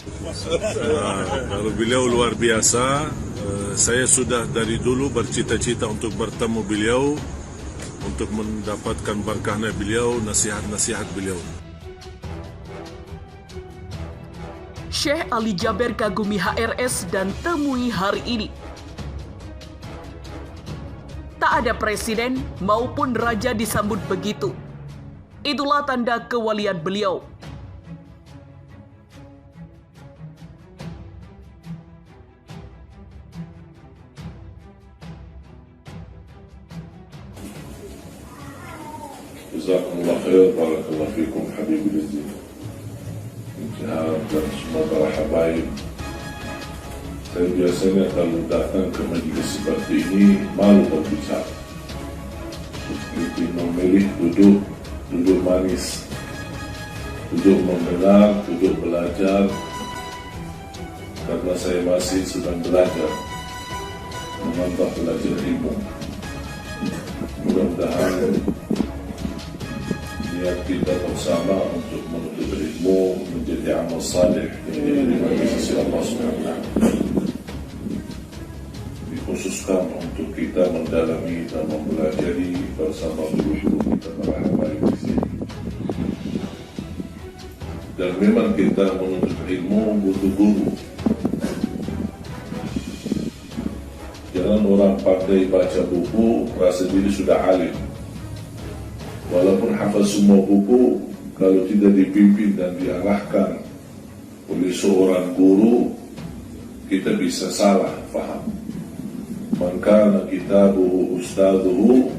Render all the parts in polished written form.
Kalau beliau luar biasa, saya sudah dari dulu bercita-cita untuk bertemu beliau, untuk mendapatkan berkahnya beliau, nasihat-nasihat beliau. Syekh Ali Jaber kagumi HRS dan temui hari ini. Tak ada presiden maupun raja disambut begitu. Itulah tanda kewalian beliau. Jazakumullah khair, barakallahu fikum Habibul Aziz. Dan semua para habaib. Saya biasanya kalau datang ke majlis seperti ini malu berbicara. Seperti memilih duduk manis, duduk mendengar, duduk belajar. Karena saya masih sedang belajar, menambah belajar ilmu. Mudah-mudahan niat kita bersama untuk menuntut ilmu menjadi amal saleh yang diterima di sisi Allah SWT. Dikhususkan untuk kita mendalami dan mempelajari bersama guru-guru kita para habaib di sini. Dan memang kita menuntut ilmu butuh guru. Jangan orang pandai baca buku rasa diri sudah alim. Walaupun hafal semua buku, kalau tidak dipimpin dan diarahkan oleh seorang guru, kita bisa salah faham. Man kana kitabuhu ustaduhu,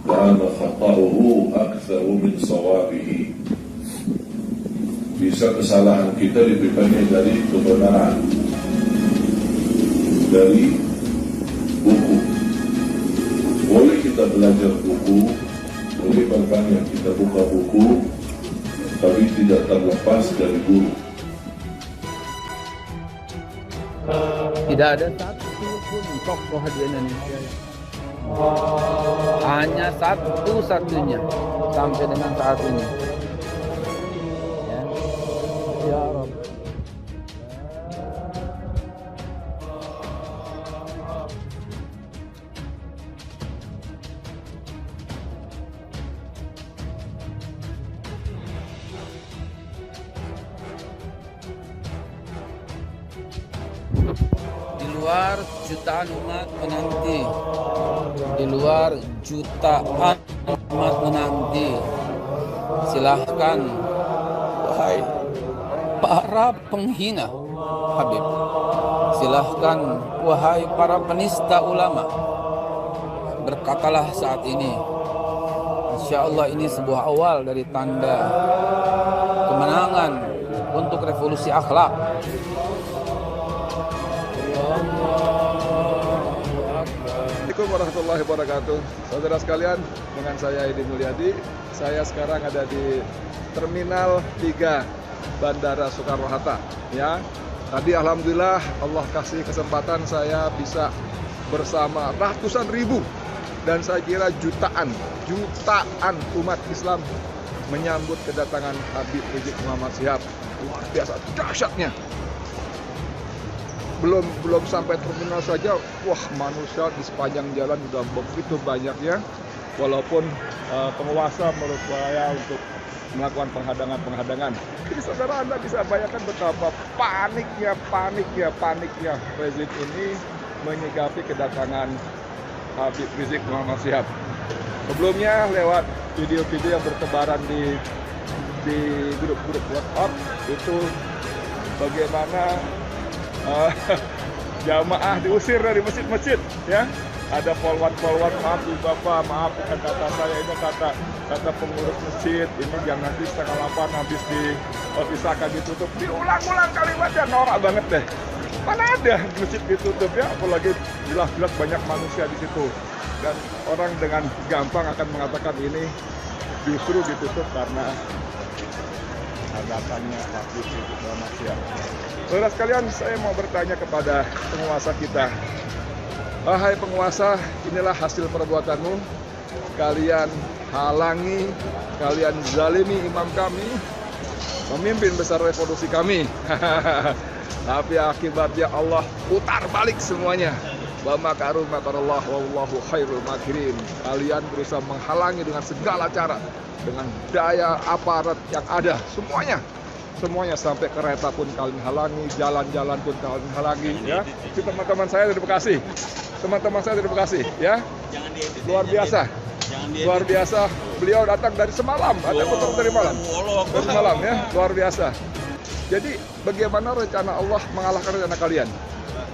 kana khata'uhu aktsaru min sawabihi. Bisa kesalahan kita lebih banyak dari kebenaran. Dari buku. Boleh kita belajar buku, boleh banyak kita buka buku, tapi tidak terlepas dari guru. Tidak ada satu pun tokoh di Indonesia, hanya satu-satunya sampai dengan saat ini. Ya Rabb. Di luar jutaan umat menanti, di luar jutaan umat menanti. Silahkan wahai para penghina Habib, silahkan wahai para penista ulama, berkatalah saat ini. Insya Allah ini sebuah awal dari tanda kemenangan untuk revolusi akhlak. Assalamualaikum warahmatullahi wabarakatuh. Saudara sekalian, dengan saya Edi Mulyadi. Saya sekarang ada di Terminal 3 Bandara Soekarno-Hatta. Ya, tadi alhamdulillah Allah kasih kesempatan saya bisa bersama ratusan ribu dan saya kira jutaan umat Islam menyambut kedatangan Habib Rizik Muhammad Syihab. Luar biasa dahsyatnya. Belum sampai terminal saja, wah manusia di sepanjang jalan sudah begitu banyaknya. Walaupun penguasa menurut saya untuk melakukan penghadangan. Jadi saudara Anda bisa bayangkan betapa paniknya Rizik ini menyikapi kedatangan Habib Rizik Muhammad Syihab. Sebelumnya lewat video-video yang bertebaran di grup-grup WhatsApp itu bagaimana jamaah diusir dari masjid-masjid, ya. Ada polwan, maaf Bapak, maaf bukan kata saya, ini kata pengurus masjid, ini jam nanti 7:30 habis dipisahkan ditutup. Diulang-ulang kalimatnya, norak banget deh. Mana ada masjid ditutup, ya, apalagi jelas-jelas banyak manusia di situ. Dan orang dengan gampang akan mengatakan ini justru ditutup karena hadapannya Habib Rizik Muhammad Syihab. Saudara sekalian, saya mau bertanya kepada penguasa kita. Wahai penguasa, inilah hasil perbuatanmu. Kalian halangi, kalian zalimi imam kami, pemimpin besar revolusi kami. Tapi akibatnya Allah putar balik semuanya. Wa makaru makarallah wallahu khairul makirin. Kalian berusaha menghalangi dengan segala cara, dengan daya aparat yang ada, semuanya sampai kereta pun kalian halangi, jalan-jalan pun kalian halangi, ya. Itu teman-teman saya dari Bekasi, ya. Luar biasa. Beliau datang dari semalam, dari malam, ya, luar biasa. Jadi bagaimana rencana Allah mengalahkan rencana kalian?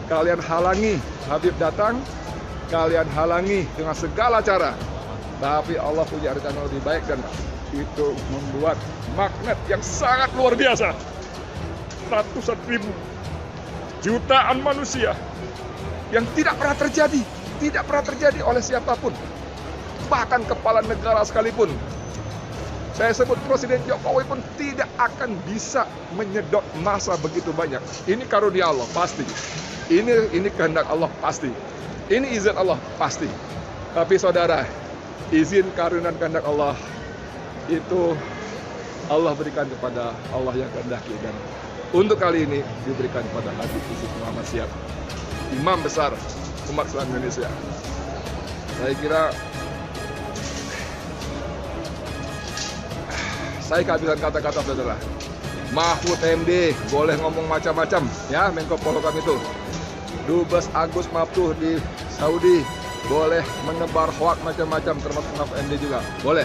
Kalian halangi Habib datang, kalian halangi dengan segala cara. Tapi Allah punya rencana lebih baik dan itu membuat magnet yang sangat luar biasa. Ratusan ribu, jutaan manusia yang tidak pernah terjadi oleh siapapun. Bahkan kepala negara sekalipun. Saya sebut Presiden Jokowi pun tidak akan bisa menyedot massa begitu banyak. Ini karunia Allah, pasti. Ini kehendak Allah, pasti. Ini izin Allah, pasti. Tapi saudara, izin karunia dan kehendak Allah itu Allah berikan kepada Allah yang kehendaki, dan untuk kali ini diberikan kepada Habib Rizik Muhammad Syihab, imam besar umat Islam Indonesia. Saya kira saya kehabisan kata-kata, saudara. Mahfud MD boleh ngomong macam-macam, ya, Menko Polhukam itu. Dubes Agus Maftuh di Saudi boleh menebar hoak macam-macam, termasuk Mahfud MD juga boleh.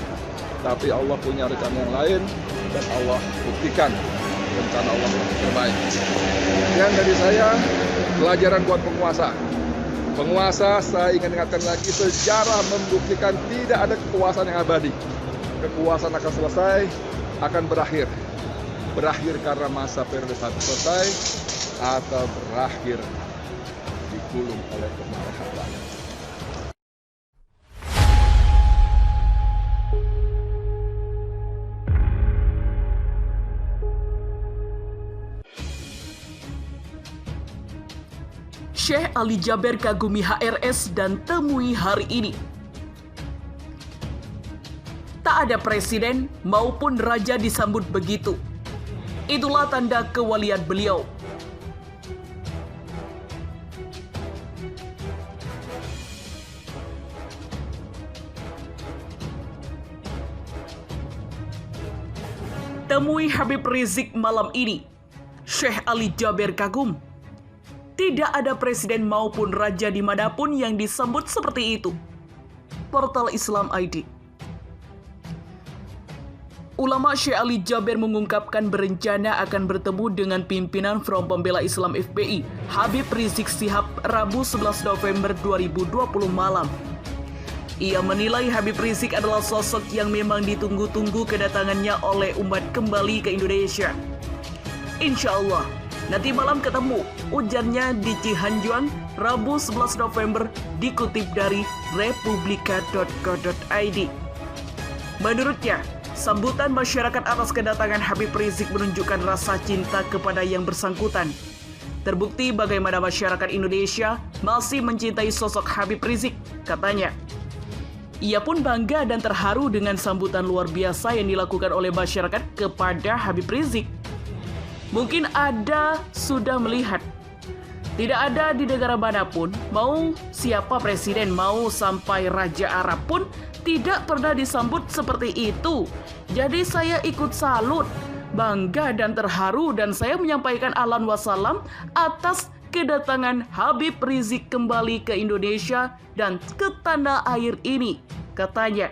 Tapi Allah punya rencana yang lain, dan Allah buktikan rencana Allah yang terbaik. Yang dari saya, pelajaran buat penguasa, saya ingin ingatkan lagi, sejarah membuktikan tidak ada kekuasaan yang abadi. Kekuasaan akan selesai, akan berakhir karena masa periode satu selesai, atau berakhir digulung oleh kemarahan rakyat. Syekh Ali Jaber kagumi HRS dan temui hari ini. Tak ada presiden maupun raja disambut begitu. Itulah tanda kewalian beliau. Temui Habib Rizik malam ini. Syekh Ali Jaber kagum. Tidak ada presiden maupun raja dimanapun yang disambut seperti itu. Portal Islam ID. Ulama Syekh Ali Jaber mengungkapkan berencana akan bertemu dengan pimpinan Front Pembela Islam FPI, Habib Rizik Syihab, Rabu 11 November 2020 malam. Ia menilai Habib Rizik adalah sosok yang memang ditunggu-tunggu kedatangannya oleh umat kembali ke Indonesia. Insya Allah, nanti malam ketemu, ujarnya di Cihanjuang, Rabu 11 November, dikutip dari republika.co.id. Menurutnya, sambutan masyarakat atas kedatangan Habib Rizik menunjukkan rasa cinta kepada yang bersangkutan. Terbukti bagaimana masyarakat Indonesia masih mencintai sosok Habib Rizik, katanya. Ia pun bangga dan terharu dengan sambutan luar biasa yang dilakukan oleh masyarakat kepada Habib Rizik. Mungkin Anda sudah melihat, tidak ada di negara manapun, mau siapa presiden, mau sampai Raja Arab pun tidak pernah disambut seperti itu. Jadi saya ikut salut, bangga dan terharu, dan saya menyampaikan ahlan wassalam atas kedatangan Habib Rizik kembali ke Indonesia dan ke tanah air ini, katanya.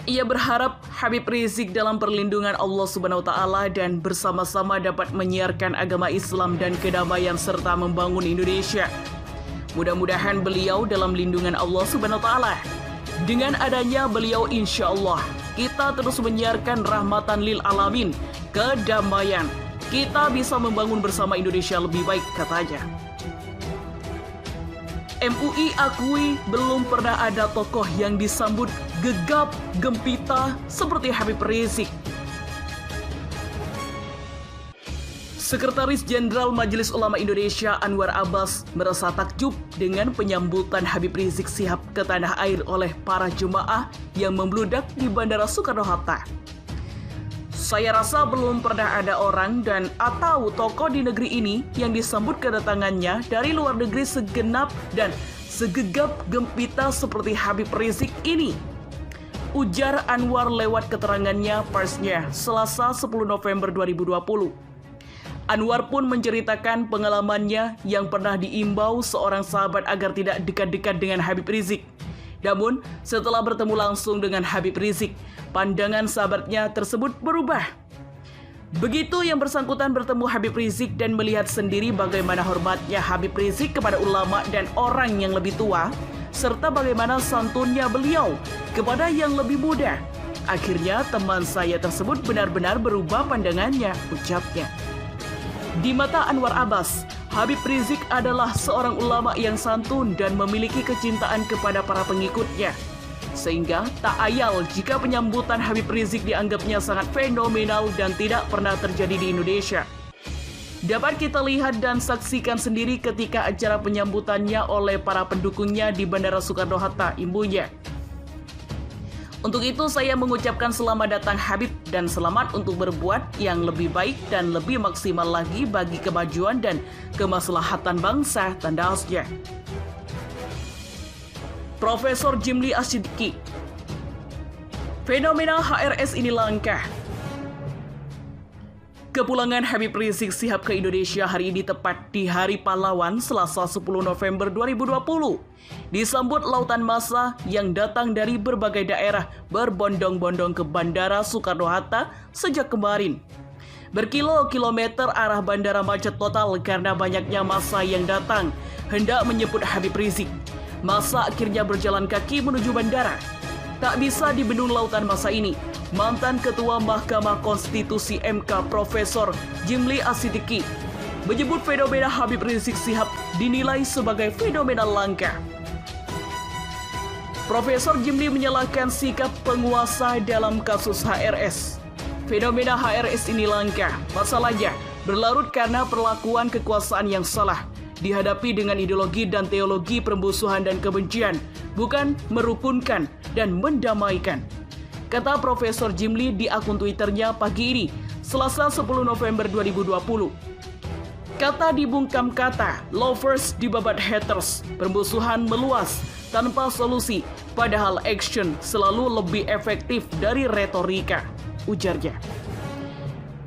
Ia berharap Habib Rizik dalam perlindungan Allah Subhanahu wa Ta'ala dan bersama-sama dapat menyiarkan agama Islam dan kedamaian serta membangun Indonesia. Mudah-mudahan beliau dalam lindungan Allah Subhanahu wa Ta'ala. Dengan adanya beliau, insya Allah kita terus menyiarkan rahmatan lil alamin, kedamaian. Kita bisa membangun bersama Indonesia lebih baik, katanya. MUI akui belum pernah ada tokoh yang disambut gegap gempita seperti Habib Rizik. Sekretaris Jenderal Majelis Ulama Indonesia Anwar Abbas merasa takjub dengan penyambutan Habib Rizik Syihab ke tanah air oleh para jemaah yang membludak di Bandara Soekarno-Hatta. Saya rasa belum pernah ada orang dan atau tokoh di negeri ini yang disambut kedatangannya dari luar negeri segenap dan segegap gempita seperti Habib Rizik ini, ujar Anwar lewat keterangannya persnya Selasa 10 November 2020. Anwar pun menceritakan pengalamannya yang pernah diimbau seorang sahabat agar tidak dekat-dekat dengan Habib Rizik. Namun, setelah bertemu langsung dengan Habib Rizik, pandangan sahabatnya tersebut berubah. Begitu yang bersangkutan bertemu Habib Rizik dan melihat sendiri bagaimana hormatnya Habib Rizik kepada ulama dan orang yang lebih tua, serta bagaimana santunnya beliau kepada yang lebih muda. Akhirnya teman saya tersebut benar-benar berubah pandangannya, ucapnya. Di mata Anwar Abbas, Habib Rizik adalah seorang ulama yang santun dan memiliki kecintaan kepada para pengikutnya. Sehingga tak ayal jika penyambutan Habib Rizik dianggapnya sangat fenomenal dan tidak pernah terjadi di Indonesia. Dapat kita lihat dan saksikan sendiri ketika acara penyambutannya oleh para pendukungnya di Bandara Soekarno-Hatta, imbunya. Untuk itu saya mengucapkan selamat datang Habib dan selamat untuk berbuat yang lebih baik dan lebih maksimal lagi bagi kemajuan dan kemaslahatan bangsa, tandasnya. Profesor Jimli Asyidiki. Fenomena HRS ini langka. Kepulangan Habib Rizik Syihab ke Indonesia hari ini tepat di Hari Pahlawan Selasa 10 November 2020. Disambut lautan massa yang datang dari berbagai daerah berbondong-bondong ke Bandara Soekarno-Hatta sejak kemarin. Berkilo-kilometer arah bandara macet total karena banyaknya massa yang datang hendak menyebut Habib Rizik. Massa akhirnya berjalan kaki menuju bandara. Tak bisa dibendung lautan massa ini, mantan Ketua Mahkamah Konstitusi MK Profesor Jimli Asyidiki menyebut fenomena Habib Rizik Syihab dinilai sebagai fenomena langka. Profesor Jimli menyalahkan sikap penguasa dalam kasus HRS. Fenomena HRS ini langka, masalahnya berlarut karena perlakuan kekuasaan yang salah, dihadapi dengan ideologi dan teologi permusuhan dan kebencian, bukan merukunkan dan mendamaikan. Kata Profesor Jimli di akun Twitternya pagi ini, Selasa 10 November 2020. Kata dibungkam kata, lovers dibabat haters, permusuhan meluas tanpa solusi, padahal action selalu lebih efektif dari retorika, ujarnya.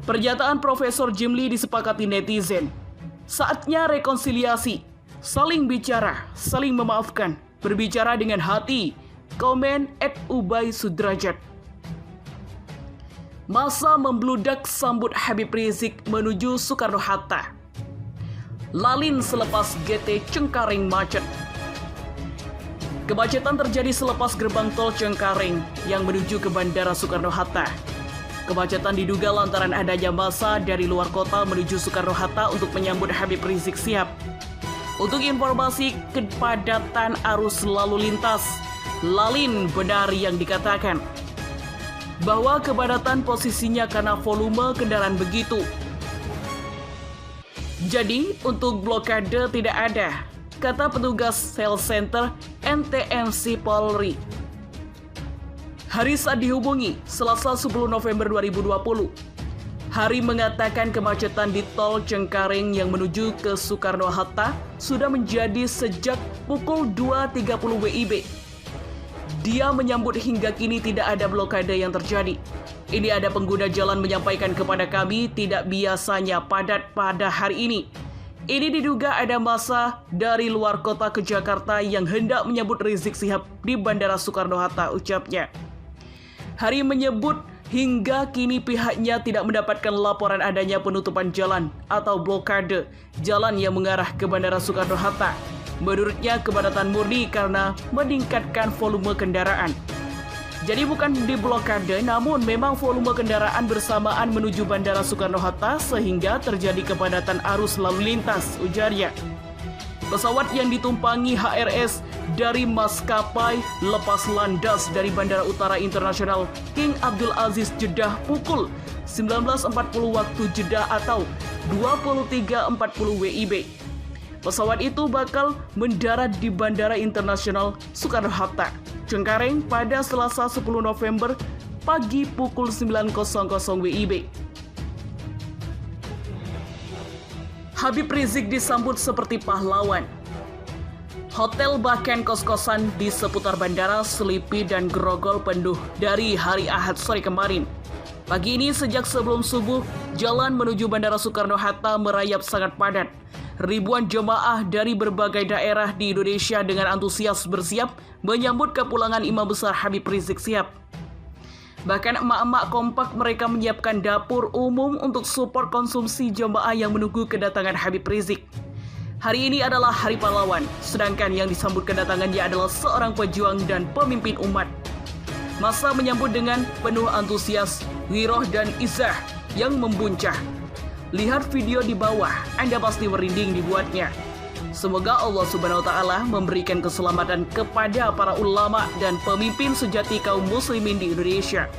Pernyataan Profesor Jimli disepakati netizen. Saatnya rekonsiliasi, saling bicara, saling memaafkan, berbicara dengan hati, komen @Ubay Sudrajat. Masa membludak sambut Habib Rizik menuju Soekarno-Hatta. Lalin selepas GT Cengkareng macet. Kemacetan terjadi selepas gerbang tol Cengkareng yang menuju ke Bandara Soekarno-Hatta. Kemacetan diduga lantaran adanya massa dari luar kota menuju Soekarno-Hatta untuk menyambut Habib Rizik Syihab. Untuk informasi kepadatan arus lalu lintas, lalin benar yang dikatakan bahwa kepadatan posisinya karena volume kendaraan begitu. Jadi untuk blokade tidak ada, kata petugas sales center NTMC Polri. Hari saat dihubungi, Selasa 10 November 2020. Hari mengatakan kemacetan di tol Cengkareng yang menuju ke Soekarno-Hatta sudah menjadi sejak pukul 2.30 WIB. Dia menyambut hingga kini tidak ada blokade yang terjadi. Ini ada pengguna jalan menyampaikan kepada kami tidak biasanya padat pada hari ini. Ini diduga ada massa dari luar kota ke Jakarta yang hendak menyambut Rizik Syihab di Bandara Soekarno-Hatta, ucapnya. Hari menyebut hingga kini pihaknya tidak mendapatkan laporan adanya penutupan jalan atau blokade jalan yang mengarah ke Bandara Soekarno-Hatta. Menurutnya kepadatan murni karena meningkatkan volume kendaraan. Jadi bukan di blokade, namun memang volume kendaraan bersamaan menuju Bandara Soekarno-Hatta sehingga terjadi kepadatan arus lalu lintas, ujarnya. Pesawat yang ditumpangi HRS dari maskapai lepas landas dari Bandara Utara Internasional King Abdul Aziz Jeddah pukul 19.40 waktu Jeddah atau 23.40 WIB. Pesawat itu bakal mendarat di Bandara Internasional Soekarno-Hatta, Cengkareng pada Selasa 10 November pagi pukul 9.00 WIB. Habib Rizik disambut seperti pahlawan. Hotel bahkan kos-kosan di seputar bandara Selipi dan Grogol penuh dari hari Ahad sore kemarin. Pagi ini sejak sebelum subuh, jalan menuju Bandara Soekarno-Hatta merayap sangat padat. Ribuan jemaah dari berbagai daerah di Indonesia dengan antusias bersiap menyambut kepulangan Imam Besar Habib Rizik Sihab. Bahkan emak-emak kompak mereka menyiapkan dapur umum untuk support konsumsi jemaah yang menunggu kedatangan Habib Rizik. Hari ini adalah Hari Pahlawan, sedangkan yang disambut kedatangannya adalah seorang pejuang dan pemimpin umat. Masa menyambut dengan penuh antusias, wiroh dan izah yang membuncah. Lihat video di bawah, Anda pasti merinding dibuatnya. Semoga Allah Subhanahu wa Ta'ala memberikan keselamatan kepada para ulama dan pemimpin sejati kaum muslimin di Indonesia.